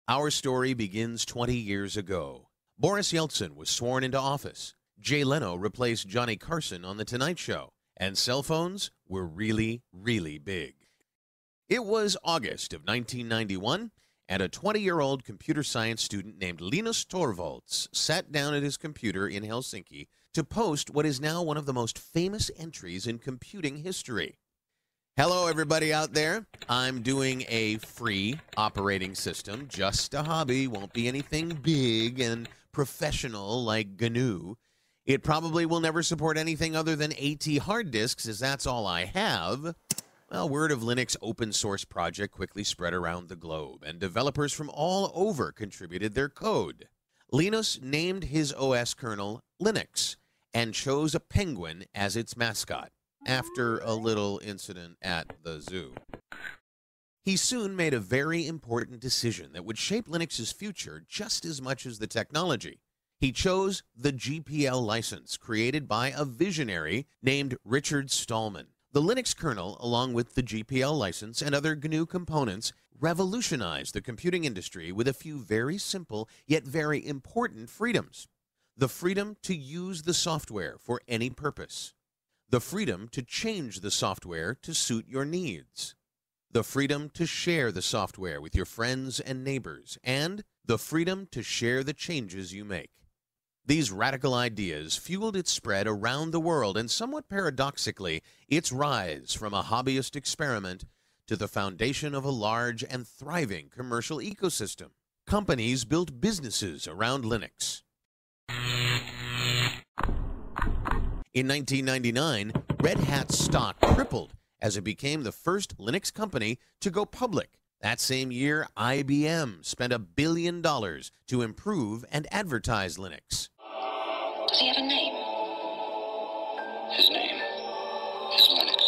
Our story begins 20 years ago. Boris Yeltsin was sworn into office. Jay Leno replaced Johnny Carson on The Tonight Show. And cell phones were really, really big. It was August of 1991, and a 20-year-old computer science student named Linus Torvalds sat down at his computer in Helsinki to post what is now one of the most famous entries in computing history. Hello, everybody out there. I'm doing a free operating system, just a hobby, won't be anything big and professional like GNU. It probably will never support anything other than AT hard disks, as that's all I have. Well, word of Linux open source project quickly spread around the globe, and developers from all over contributed their code. Linus named his OS kernel Linux and chose a penguin as its mascot, after a little incident at the zoo. He soon made a very important decision that would shape Linux's future just as much as the technology. He chose the GPL license, created by a visionary named Richard Stallman. The Linux kernel, along with the GPL license and other GNU components, revolutionized the computing industry with a few very simple yet very important freedoms. The freedom to use the software for any purpose. The freedom to change the software to suit your needs. The freedom to share the software with your friends and neighbors. And the freedom to share the changes you make. These radical ideas fueled its spread around the world and, somewhat paradoxically, its rise from a hobbyist experiment to the foundation of a large and thriving commercial ecosystem. Companies built businesses around Linux. In 1999, Red Hat's stock tripled as it became the first Linux company to go public. That same year, IBM spent $1 billion to improve and advertise Linux. Does he have a name? His name is Linux.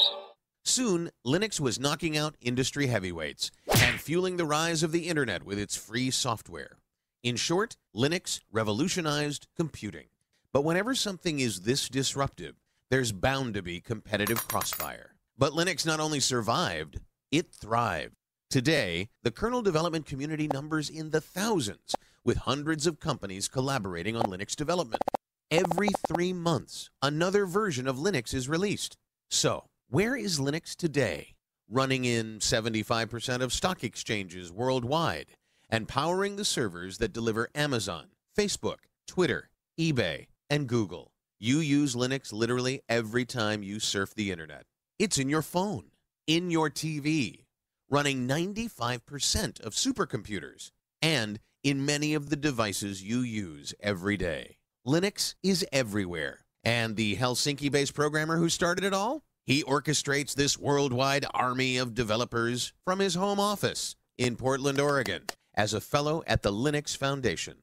Soon, Linux was knocking out industry heavyweights and fueling the rise of the internet with its free software. In short, Linux revolutionized computing. But whenever something is this disruptive, there's bound to be competitive crossfire. But Linux not only survived, it thrived. Today, the kernel development community numbers in the thousands, with hundreds of companies collaborating on Linux development. Every 3 months, another version of Linux is released. So, where is Linux today? Running in 75% of stock exchanges worldwide, and powering the servers that deliver Amazon, Facebook, Twitter, eBay, and Google. You use Linux literally every time you surf the internet. It's in your phone, in your TV, running 95% of supercomputers, and in many of the devices you use every day. Linux is everywhere. And the Helsinki-based programmer who started it all? He orchestrates this worldwide army of developers from his home office in Portland, Oregon, as a fellow at the Linux Foundation.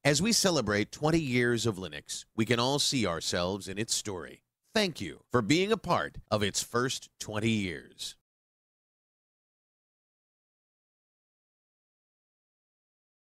As we celebrate 20 years of Linux, we can all see ourselves in its story. Thank you for being a part of its first 20 years.